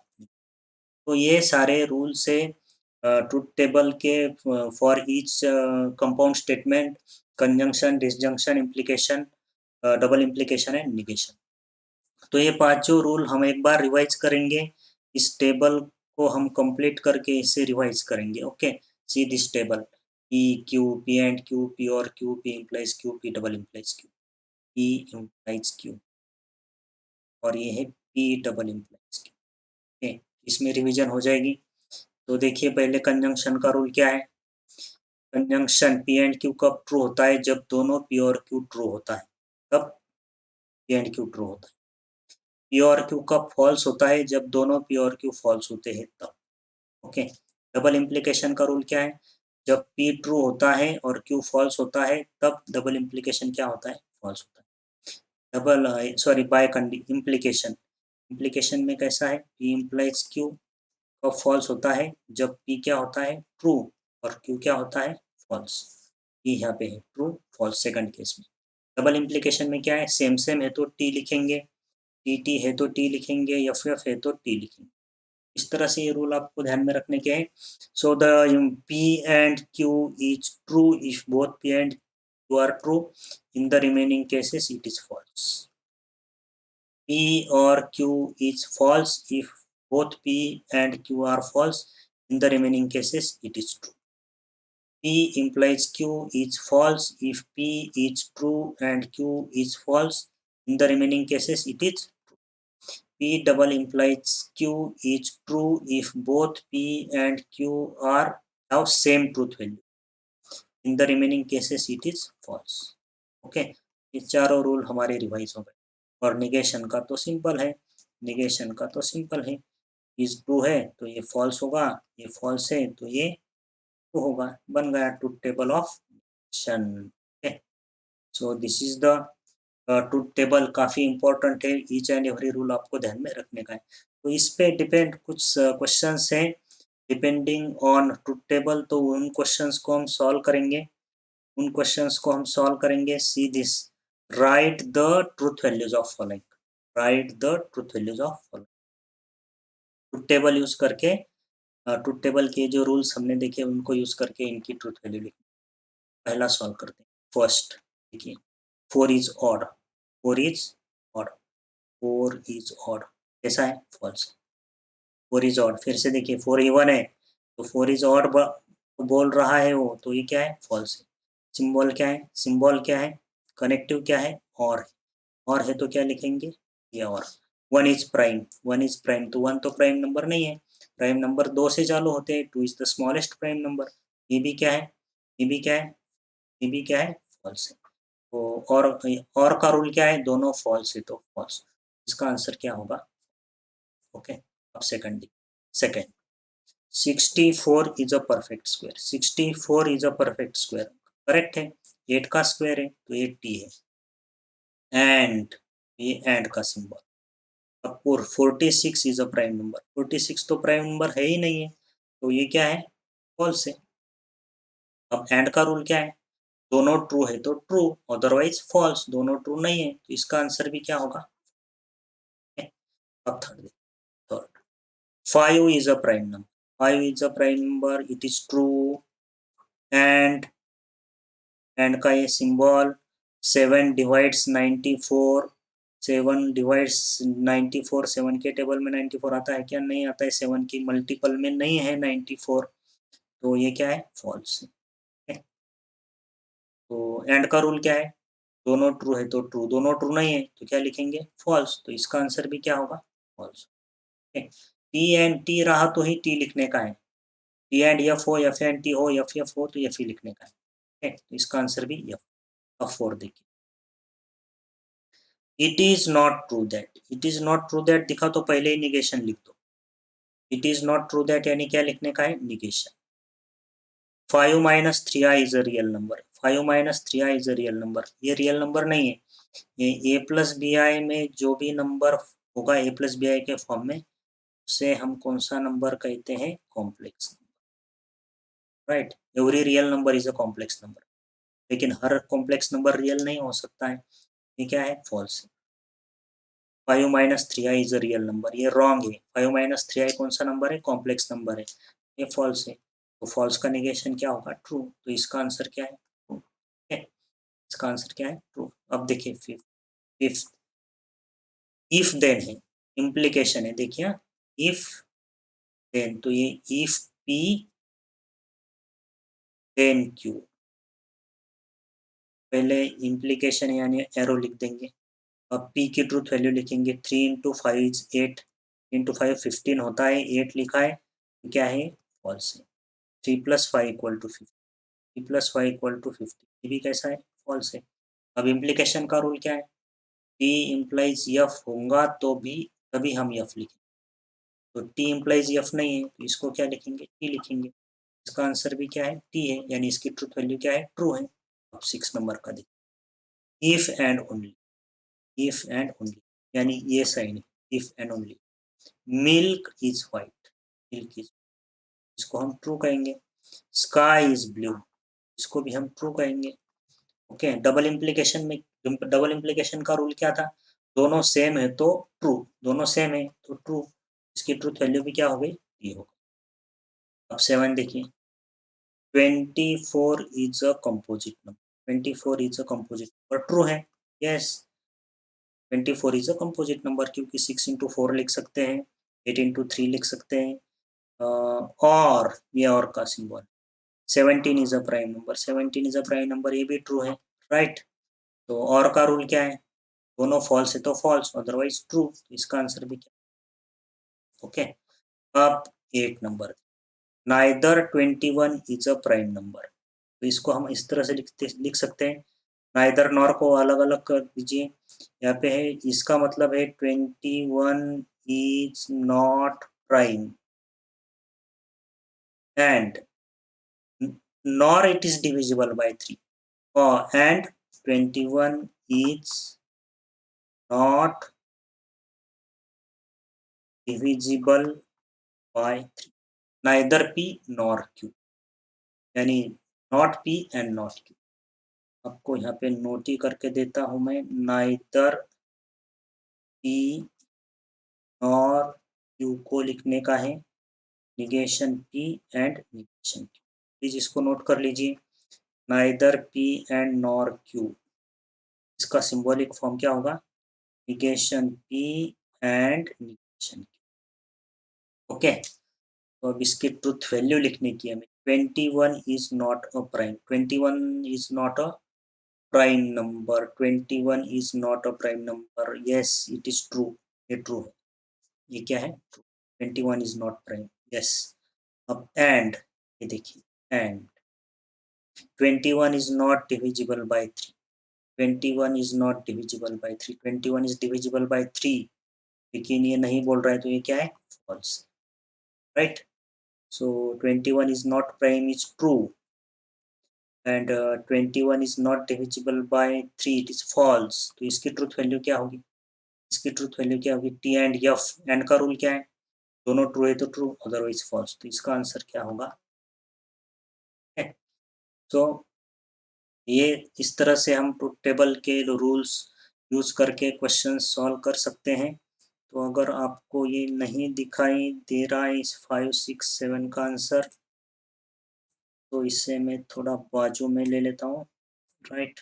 तो ये सारे रूल्स है ट्रूथ टेबल के for each compound statement, conjunction, disjunction, implication, double implication and negation. तो ये पांचों रूल हम एक बार रिवाइज करेंगे। इस टेबल को हम कंप्लीट करके इसे रिवाइज करेंगे। Okay, see this table P Q, P and Q, P और Q, P implies Q, P double implies Q, P implies Q, और ये है P double implies Q. Okay, इसमें रिवीजन हो जाएगी। तो देखिए पहले कंजंक्शन का रूल क्या है। कंजंक्शन पी एंड क्यू कब ट्रू होता है, जब दोनों पी और क्यू ट्रू होता है, तब पी एंड क्यू ट्रू होता है। पी और क्यू कब फॉल्स होता है, जब दोनों पी और क्यू फॉल्स होते हैं तब। ओके, डबल इम्प्लीकेशन का रूल क्या है, जब पी ट्रू होता है और क्यू फॉल्स होता है तब डबल इम्प्लीकेशन क्या होता है फॉल्स होता है। Double sorry bi implication, implication में कैसा है पी इम्प्लाइज क्यू कब फॉल्स होता है, जब पी क्या होता है ट्रू और क्यू क्या होता है फॉल्स। पी यहाँ पे है ट्रू फॉल्स सेकंड केस में। डबल इम्प्लीकेशन में क्या है सेम सेम है तो टी लिखेंगे, टी टी है तो टी लिखेंगे, एफ एफ है तो टी लिखेंगे। इस तरह से ये रूल आपको ध्यान में रखने के हैं। So the P and Q is true if both P and Q are true, in the remaining cases it is false. P or Q is false if both P and Q are false, in the remaining cases it is true. P implies Q is false if P is true and Q is false, in the remaining cases it is true. P double implies Q is true if both P and Q are have same truth value, in the remaining cases it is false. Okay, ये चारों rule हमारे revise हो गए। और negation का तो simple है, negation का तो सिंपल है, इज ट्रू है तो ये फॉल्स होगा, ये फॉल्स है तो ये ट्रू होगा, बन गया truth table of negation. Okay, so this is the truth table, काफ़ी इंपॉर्टेंट है, ईच एंड एवरी रूल आपको ध्यान में रखने का है। तो इस पे डिपेंड कुछ क्वेश्चंस हैं डिपेंडिंग ऑन ट्रूथ टेबल, तो उन क्वेश्चंस को हम सॉल्व करेंगे, उन क्वेश्चंस को हम सॉल्व करेंगे। See this, right the truth values of following, right the truth values of following. Truth table use करके, ट्रूथ टेबल के जो रूल्स हमने देखे उनको यूज करके इनकी ट्रूथ वैल्यू लिखें। पहला सॉल्व करते हैं। फर्स्ट देखिए, 4 is odd, 4 is odd, 4 is odd कैसा है फॉल्स। 4 इज ऑड, फिर से देखिए 4 इवन है तो 4 इज ऑड बोल रहा है वो, तो ये क्या है फॉल्स है। सिंबल क्या है, सिंबल क्या है, कनेक्टिव क्या है और है तो क्या लिखेंगे ये और। 1 इज प्राइम, 1 इज प्राइम तो 1 तो प्राइम नंबर नहीं है, प्राइम नंबर 2 से चालू होते हैं, 2 is the smallest prime number. ये भी क्या है, ये भी क्या है, ये भी क्या है फॉल्स है। तो और का रूल क्या है, दोनों फॉल्स है तो फॉल्स, इसका आंसर क्या होगा। ओके, अब second, second 64 is a perfect square, 64 is a perfect square correct है, 8 का स्क्वायर है तो 80 है। एंड ये एंड का सिंबल। अब 46 इज अ प्राइम नंबर, 46 तो प्राइम नंबर है ही नहीं है तो ये क्या है फॉल्स है। अब एंड का रूल क्या है, दोनों ट्रू है तो ट्रू, अदरवाइज फॉल्स, दोनों ट्रू नहीं है तो इसका आंसर भी क्या होगा। अब third 5 is a prime number, 5 is a prime number, it is true, and का ये सिंबल 7 डिवाइड्स 94, 7 डिवाइड्स 94, 7 के टेबल में 94 आता है क्या, नहीं आता है, 7 की मल्टीपल में नहीं है 94, तो ये क्या है, फॉल्स है। तो एंड का रूल क्या है, दोनों ट्रू है तो ट्रू, दोनों ट्रू नहीं है तो क्या लिखेंगे, फॉल्स, तो इसका आंसर भी क्या होगा, फॉल्स। टी एंड टी रहा तो ही टी लिखने का है, टी एंड एफ हो, एफ एंड टी हो, एफ एफ हो तो एफ ही लिखने का है, तो इसका आंसर भी एफ। अब 4 देखिए, it is not true that, it is not true that दिखा तो पहले ही निगेशन लिख दो, it is not true that यानी क्या लिखने का है, negation. 5 minus three I is a real number, 5 minus three I is a real number, ये रियल नंबर नहीं है, ये ए प्लस बी आई में जो भी नंबर होगा ए प्लस बी आई के फॉर्म में, उसे हम कौन सा नंबर कहते हैं, complex, right. Every real number is a complex number, लेकिन हर कॉम्प्लेक्स नंबर रियल नहीं हो सकता है, ये क्या है, false. 5 minus three I is a real number, ये रॉन्ग है, 5 माइनस थ्री आई कौन सा नंबर है, कॉम्प्लेक्स नंबर है, ये फॉल्स है, तो फॉल्स का निगेशन क्या होगा, ट्रू, तो इसका आंसर क्या है, ट्रू है, इसका आंसर क्या है, ट्रू। अब देखिए फिफ्थ, फिफ्थ इफ देन है, इम्प्लीकेशन है, देखिए इफ देन, तो ये इफ पी देन क्यू, पहले इम्प्लीकेशन यानी एरो लिख देंगे, अब पी की ट्रूथ वैल्यू लिखेंगे, 3 into five is 8, into five 15 होता है, 8 लिखा है, क्या है, फॉल्स है। 3 plus five equal to 50, 3 plus five equal to 50, ये भी कैसा है, फॉल्स है। अब इम्प्लीकेशन का रूल क्या है, टी इम्प्लाइज यफ होगा तो भी तभी हम यफ लिखेंगे, तो टी इम्प्लाइज यफ नहीं है तो इसको क्या लिखेंगे, टी लिखेंगे, इसका आंसर भी क्या है, टी है, यानी इसकी ट्रूथ वैल्यू क्या है, ट्रू है। अब 6 नंबर का देखिए, if and only, if and only यानी ये साइन है, if and only, milk is white, milk is, इसको हम ट्रू कहेंगे, स्काई इज ब्लू, इसको भी हम ट्रू कहेंगे, ओके। डबल इम्प्लीकेशन में, डबल इम्प्लीकेशन का रूल क्या था, दोनों सेम है तो ट्रू, दोनों सेम है तो ट्रू, इसकी ट्रूथ वैल्यू भी क्या हो गई, ये होगा। अब 7 देखिए, 24 is a composite number, 24 is a composite number, true है, yes, 24 is a composite number, क्योंकि 6 इंटू फोर लिख सकते हैं, 8 इंटू थ्री लिख सकते हैं, और ये और का symbol, 17 is a prime number, 17 is a prime number, ये भी ट्रू है, राइट। तो और का रूल क्या है, दोनों फॉल्स है तो फॉल्स, अदरवाइज ट्रू, इसका आंसर भी क्या, ओके। अब 8 number, neither 21 is a prime number, तो इसको हम इस तरह से लिख सकते हैं, नाइदर नॉर को अलग अलग कर दीजिए, यहाँ पे है, इसका मतलब है 21 is not prime and nor it is divisible by 3, and 21 is not divisible by 3, neither p nor q, यानी not p and not q, आपको यहाँ पे नोट ही करके देता हूँ मैं, नाइदर p नॉर q को लिखने का है, negation p and negation q, please इसको नोट कर लीजिए, neither p and nor q, इसका सिंबॉलिक फॉर्म क्या होगा, negation p and negation q, okay. तो अब इसकी ट्रुथ वैल्यू लिखने की हमें, 21 is not a prime, 21 is not a prime number, 21 is not a prime number, yes it is true, ये ट्रू है, ये क्या है, true, 21 is not prime, yes. अब एंड, ये देखिए and 21 is not divisible by 3, 21 is not divisible by 3, 21 is divisible by 3, लेकिन ये नहीं बोल रहा है तो ये क्या है, false, right. So 21 is not prime is true, and 21 is not divisible by 3, it is false, तो इसकी ट्रूथ वैल्यू क्या होगी, इसकी ट्रूथ वैल्यू क्या होगी, टी एंड एफ, एंड का रूल क्या है, दोनों ट्रू है तो ट्रू, अदरवाइज फॉल्स, तो इसका आंसर क्या होगा, तो ये इस तरह से हम ट्रुथ टेबल के रूल्स यूज़ करके क्वेश्चन सॉल्व कर सकते हैं। तो अगर आपको ये नहीं दिखाई दे रहा है इस 5, 6, 7 का आंसर, तो इसे मैं थोड़ा बाजू में ले लेता हूँ, राइट।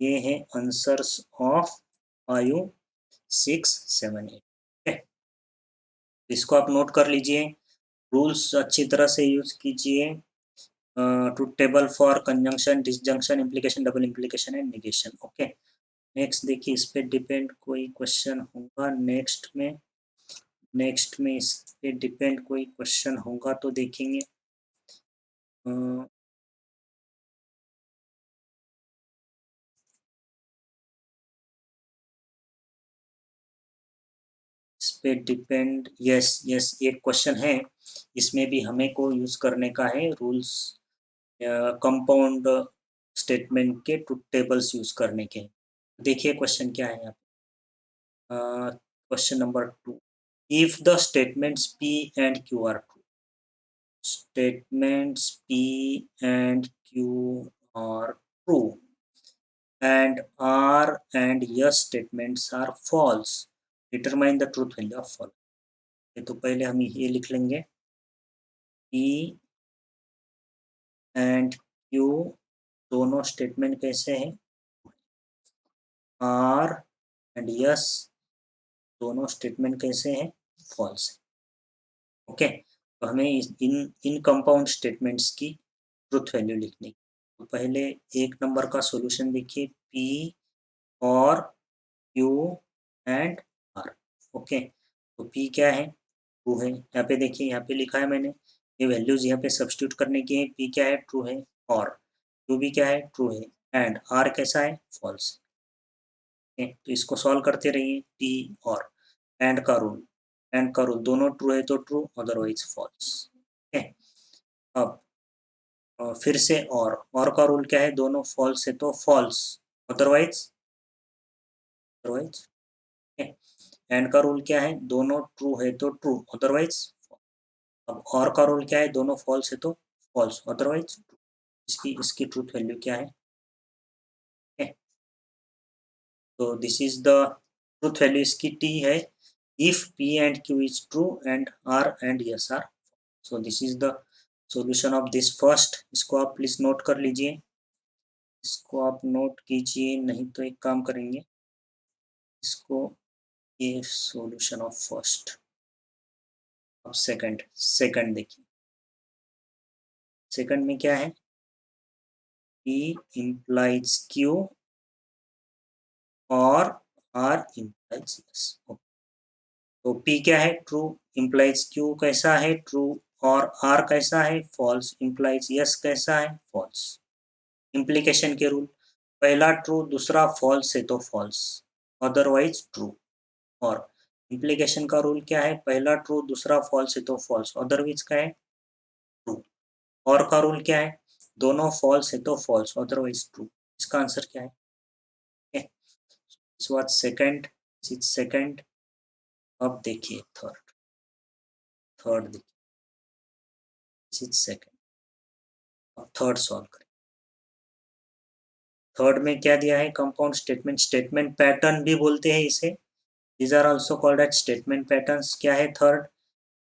ये है आंसर्स ऑफ 5, 6, 7, 8। ठीक है, इसको आप नोट कर लीजिए, रूल्स अच्छी तरह से यूज़ कीजिए। Truth table for conjunction, disjunction, implication, double implication and negation. Okay, next देखिए, इस पे डिपेंड कोई क्वेश्चन होगा नेक्स्ट में इस पे डिपेंड कोई क्वेश्चन होगा तो देखेंगे। अ, इस पे डिपेंड, यस यस, एक क्वेश्चन है, इसमें भी हमें को यूज़ करने का है रूल्स, कंपाउंड स्टेटमेंट के ट्रुथ टेबल्स यूज़ करने के। देखिए क्वेश्चन क्या है यहाँ पे, question number 2, if the statements P and Q are true, statements P and Q are true and R and yes statements are false, determine the truth value of false। ये तो पहले हम ये लिख लेंगे, P and Q दोनों statement कैसे हैं, R and yes दोनों स्टेटमेंट कैसे हैं, फॉल्स। ओके, तो हमें इन इन कंपाउंड स्टेटमेंट्स की ट्रुथ वैल्यू लिखनी। तो पहले एक नंबर का सॉल्यूशन देखिए, पी और क्यू एंड आर। ओके, तो पी क्या है, ट्रू है, यहाँ पे देखिए, यहाँ पे लिखा है मैंने, ये वैल्यूज यहाँ पे सब्स्टिट्यूट करने की है। पी क्या है, ट्रू है, और क्यू भी क्या है, ट्रू है, एंड आर कैसा है, फॉल्स। तो इसको सॉल्व करते रहिए, टी और एंड का रूल दोनों ट्रू है तो ट्रू, अदरवाइज फॉल्स। ठीक है, अब फिर से और का रूल क्या है, दोनों फॉल्स है तो फॉल्स, अदरवाइज अदरवाइज। एंड का रूल क्या है, दोनों ट्रू है तो ट्रू, अदरवाइज। अब और का रूल क्या है, दोनों फॉल्स है तो फॉल्स, अदरवाइज ट्रू। इसकी इसकी ट्रूथ वैल्यू क्या है, तो this is the truth value, इसकी टी है, if P and Q is true and R and yes R. So this is the solution of this first. इसको आप प्लीज नोट कर लीजिए, इसको आप नोट कीजिए, नहीं तो एक काम करेंगे, इसको, ये सॉल्यूशन ऑफ फर्स्ट। अब सेकंड देखिए, सेकंड में क्या है, P implies Q और R implies yes। तो P क्या है, ट्रू, implies Q कैसा है, ट्रू, और R कैसा है, फॉल्स, implies yes कैसा है, फॉल्स। इम्प्लीकेशन के रूल, पहला ट्रू दूसरा फॉल्स है तो फॉल्स, अदरवाइज ट्रू। और इम्प्लीकेशन का रूल क्या है, पहला ट्रू दूसरा फॉल्स है तो फॉल्स, अदरवाइज क्या है, ट्रू। और का रूल क्या है, दोनों फॉल्स है तो फॉल्स, अदरवाइज ट्रू। इसका आंसर क्या है, इस बात सेकंड, सेकंड। अब देखिए थर्ड देखिए, सेकंड। अब थर्ड सॉल्व करें, थर्ड में क्या दिया है, कंपाउंड स्टेटमेंट, स्टेटमेंट पैटर्न भी बोलते हैं इसे, these are also called as statement patterns। क्या है third,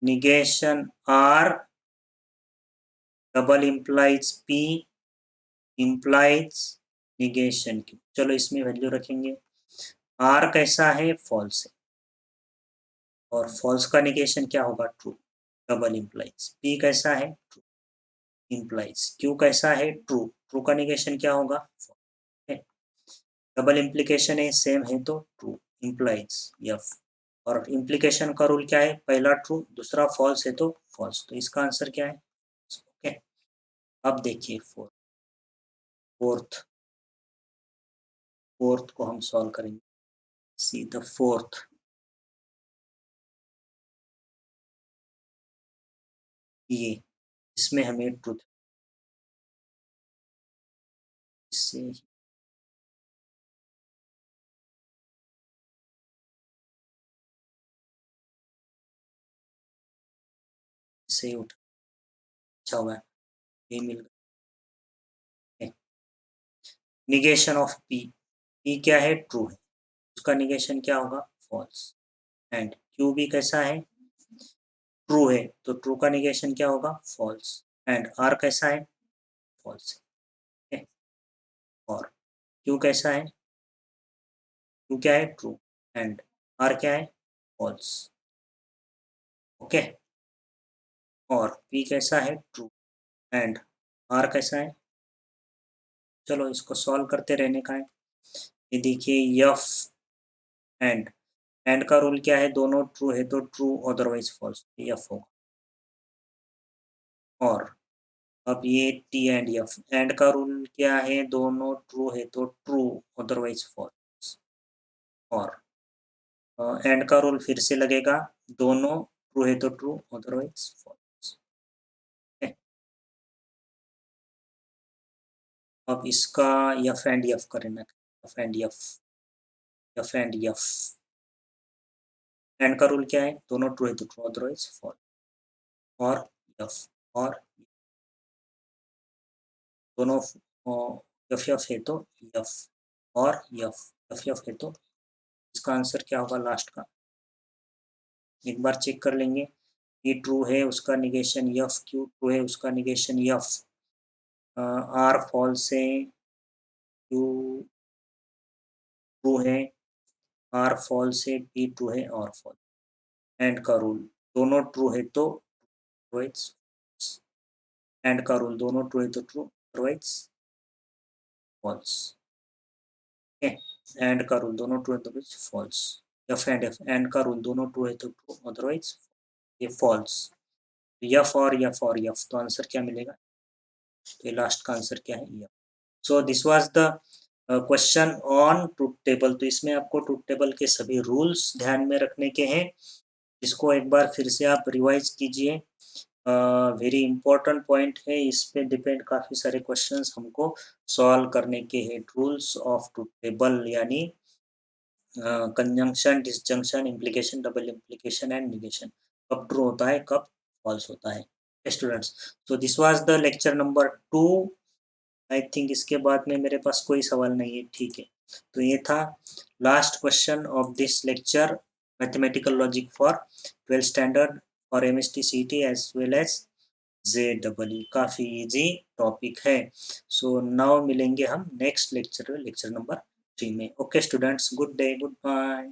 negation R double implies P implies negation Q। चलो इसमें वैल्यू रखेंगे, R कैसा है, फॉल्स है, और फॉल्स का निगेशन क्या होगा, ट्रू, डबल implies। P कैसा है, ट्रू, implies। Q कैसा है, ट्रू, ट्रू का निगेशन क्या होगा, false। डबल इम्प्लीकेशन है, सेम है तो ट्रू, implies यफ। और इम्प्लीकेशन का रूल क्या है, पहला ट्रू दूसरा फॉल्स है तो फॉल्स, तो इसका आंसर क्या है, ओके। अब देखिए फोर्थ फोर्थ को हम सॉल्व करेंगे, सी द फोर्थ। ये इसमें हमें ट्रूथ, इससे ऐसे ही उठा, अच्छा हुआ ये मिल गया। निगेशन ऑफ पी, पी क्या है, ट्रू है, उसका निगेशन क्या होगा, फॉल्स। एंड क्यू भी कैसा है, ट्रू है, तो ट्रू का निगेशन क्या होगा, फॉल्स। एंड आर कैसा है, फॉल्स है। और क्यू कैसा है, क्यू क्या है, ट्रू, एंड आर क्या है, फॉल्स। ओके, और पी कैसा है, ट्रू, एंड आर कैसा है। चलो इसको सॉल्व करते रहने का है। ये देखिए एफ एंड का रूल क्या है, दोनों ट्रू है तो ट्रू, अदरवाइज फॉल्स, एफ होगा। और अब ये टी एंड एफ, एंड का रूल क्या है, दोनों ट्रू है तो ट्रू, अदरवाइज फॉल्स। और एंड का रूल फिर से लगेगा, दोनों ट्रू है तो ट्रू, अदरवाइज फॉल्स। अब इसका एफ एंड एफ करना, F and F, F and F. And का रूल क्या है, दोनों ट्रू है तो ट्रू, अदरवाइज फॉल्स। और एफ, और दोनों एफ एफ है तो एफ, और एफ एफ है तो इसका आंसर क्या होगा लास्ट का, एक बार चेक कर लेंगे। ये ट्रू है, उसका निगेशन एफ, क्यू ट्रू है, उसका निगेशन एफ, आर फॉल्स है, क्यू ट्रू है, आर फॉल्स है, पी ट्रू है, और फॉल्स। एंड का रूल, दोनों ट्रू है तो अदरवाइज, एंड का रूल दोनों ट्रू है तो ट्रू, अदरवाइज फॉल्स। एंड का रूल दोनों ट्रू है तो फॉल्स। एफ एंड का रूल दोनों ट्रू है तो ट्रू, अदरवाइज ये फॉल्स। एफ और एफ और एफ, तो आंसर क्या मिलेगा, तो लास्ट का आंसर क्या है, F. So this was the question on truth table. तो इसमें आपको ट्रूथ टेबल के सभी रूल्स ध्यान में रखने के हैं, इसको एक बार फिर से आप रिवाइज कीजिए। वेरी इंपॉर्टेंट पॉइंट है, इस पे डिपेंड काफ़ी सारे क्वेश्चंस हमको सॉल्व करने के हैं। रूल्स ऑफ ट्रूथ टेबल यानी conjunction, disjunction, implication, double implication and negation, कब ट्रू होता है, कब फॉल्स होता है। स्टूडेंट्स, तो this was the lecture number 2। I think इसके बाद में मेरे पास कोई सवाल नहीं है, ठीक है। तो ये था last question of this lecture, mathematical logic for 12th standard और MHT CET as well as JEE। काफ़ी इजी टॉपिक है। सो नाउ मिलेंगे हम नेक्स्ट लेक्चर में, लेक्चर नंबर 3 में। Okay students, good day, good bye.